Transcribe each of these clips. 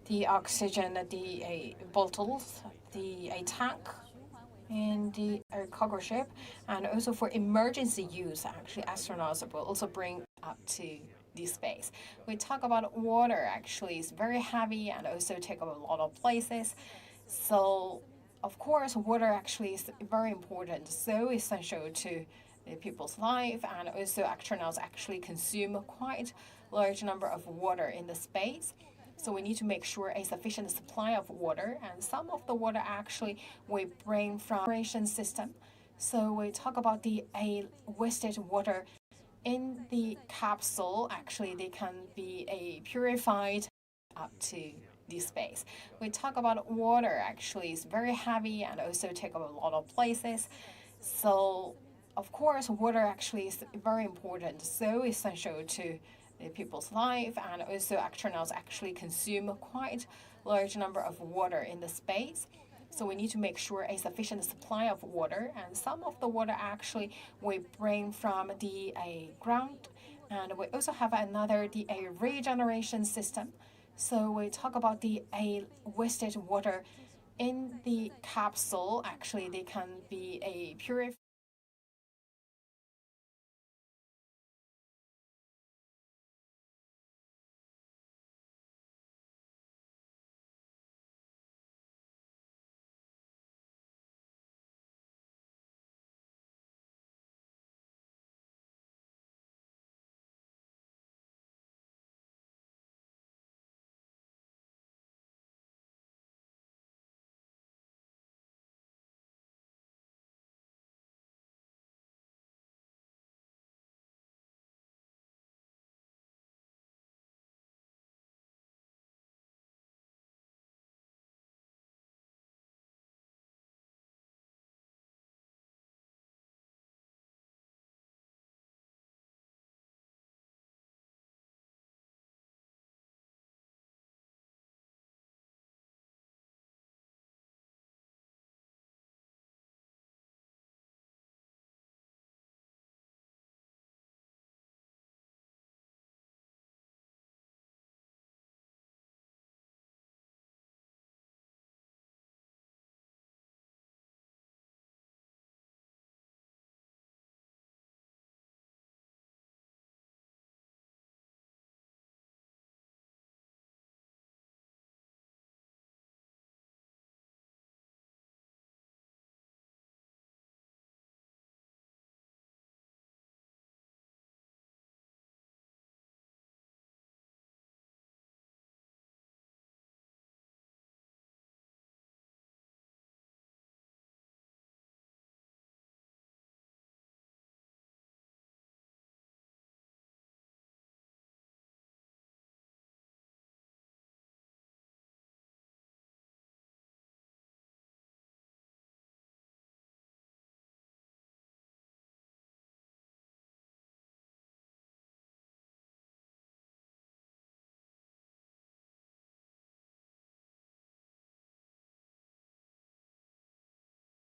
the oxygen, the bottles, the tank, and the cargo ship, and also for emergency use, actually, astronauts will also bring up to the space. We talk about water, actually, it's very heavy and also take up a lot of places. So, of course, water actually is very important, so essential to the people's life, and also astronauts actually consume quite large number of water in the space. So we need to make sure a sufficient supply of water, and some of the water actually we bring from irrigation system. So we talk about the wasted water in the capsule. Actually, they can be purified up to the space. We talk about water. Actually, it's very heavy and also take up a lot of places. So, of course, water actually is very important, so essential to the people's life, and also astronauts actually consume quite large number of water in the space. So we need to make sure a sufficient supply of water, and some of the water actually we bring from the ground, and we also have another the regeneration system. So we talk about the wasted water in the capsule. Actually, they can be purified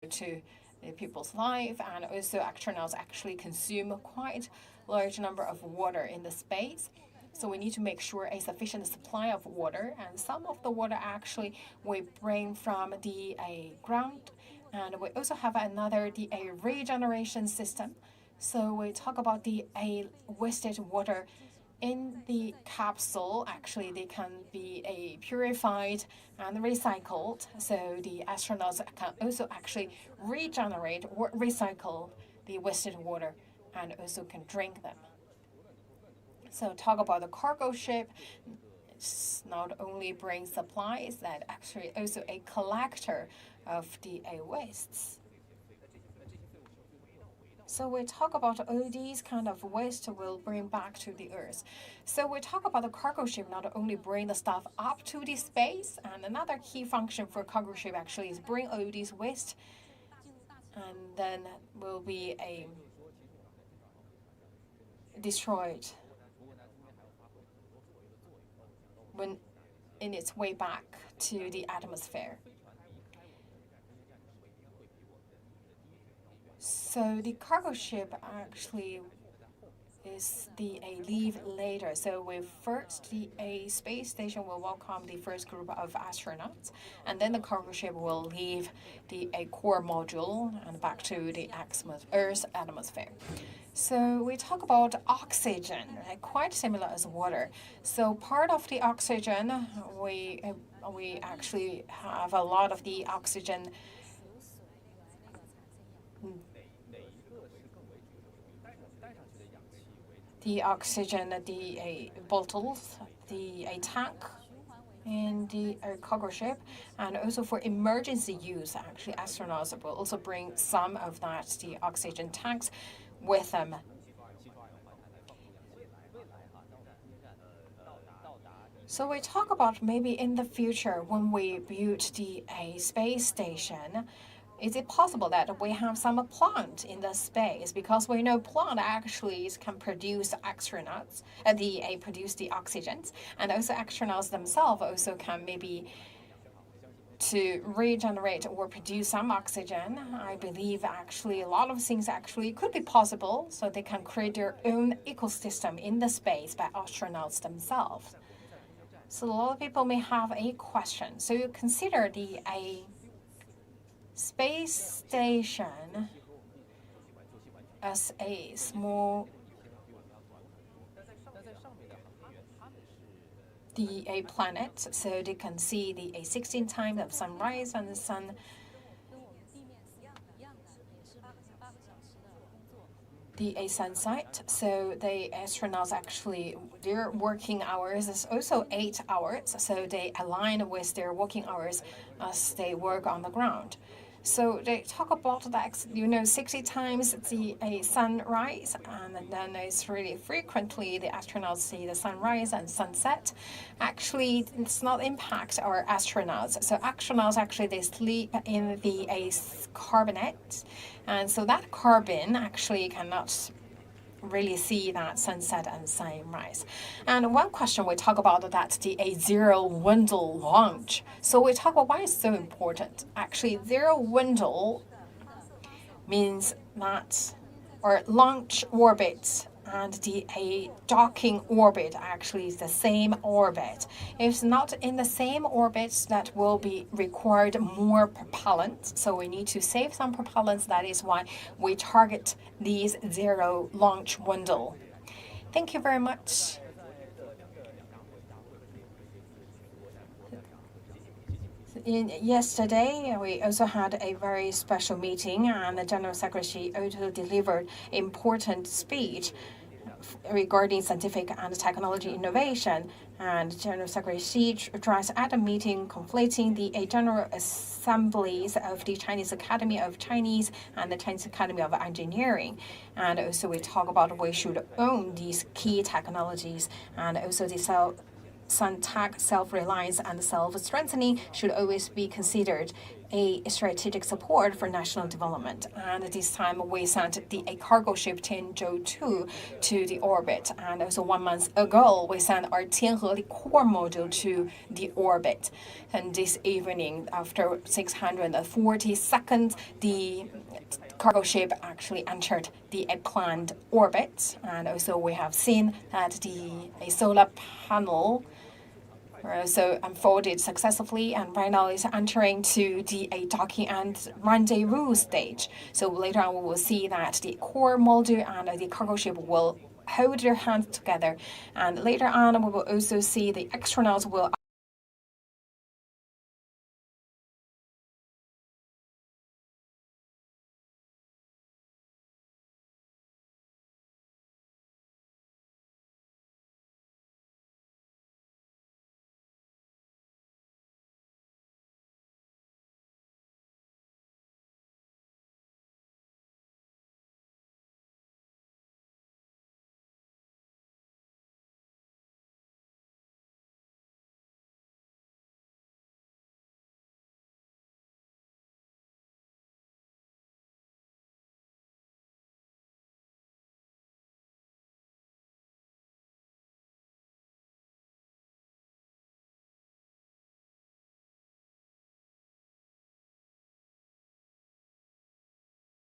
to the people's life, and also astronauts actually consume quite large number of water in the space. So we need to make sure a sufficient supply of water, and some of the water actually we bring from the ground, and we also have another the regeneration system. So we talk about the wasted water in the capsule. Actually, they can be purified and recycled. So the astronauts can also actually regenerate or recycle the wasted water and also can drink them. So talk about the cargo ship. It's not only bring supplies, that actually also a collector of the wastes. So we talk about all these kind of waste we'll bring back to the Earth. So we talk about the cargo ship not only bring the stuff up to the space, and another key function for cargo ship actually is bring all these waste, and then will be destroyed when in its way back to the atmosphere. So the cargo ship actually is the leave later. So we first the space station will welcome the first group of astronauts, and then the cargo ship will leave the core module and back to the Earth's atmosphere. So we talk about oxygen, right? Quite similar as water. So part of the oxygen, we actually have a lot of the oxygen. The oxygen, the bottles, the tank, and the cargo ship, and also for emergency use. Actually, astronauts will also bring some of that, the oxygen tanks, with them. So we talk about maybe in the future when we build the space station, is it possible that we have some plant in the space? Because we know plant actually can produce astronauts, produce the oxygens, and also astronauts themselves also can maybe to regenerate or produce some oxygen. I believe actually a lot of things actually could be possible, so they can create their own ecosystem in the space by astronauts themselves. So a lot of people may have a question. So you consider the space station as a small a planet, so they can see the 16 times of sunrise and the sun. The sunset, so the astronauts actually, their working hours is also 8 hours, so they align with their working hours as they work on the ground. So they talk about that, 60 times the sunrise, and then it's really frequently the astronauts see the sunrise and sunset. Actually, it's not impact our astronauts. So astronauts actually they sleep in the carbonate, and so that carbon actually cannot really see that sunset and sunrise. And one question we talk about that the zero window launch. So we talk about why it's so important. Actually, zero window means that or launch orbit and the docking orbit actually is the same orbit. If it's not in the same orbit, that will be required more propellant. So we need to save some propellants. That is why we target these zero launch window. Thank you very much. Yesterday, we also had a very special meeting, and the General Secretary also delivered important speech regarding scientific and technology innovation. And General Secretary Xi addressed at a meeting conflating the General Assemblies of the Chinese Academy of Chinese and the Chinese Academy of Engineering. And also we talk about we should own these key technologies, and also the Suntech self-reliance and self-strengthening should always be considered a strategic support for national development. And this time we sent the cargo ship Tianzhou 2 to the orbit. And also 1 month ago, we sent our Tianhe the core module to the orbit. And this evening, after 640 seconds, the cargo ship actually entered the planned orbit. And also we have seen that the solar panel so unfolded successfully, and right now is entering to the docking and rendezvous stage. So later on we will see that the core module and the cargo ship will hold their hands together, and later on we will also see the astronauts will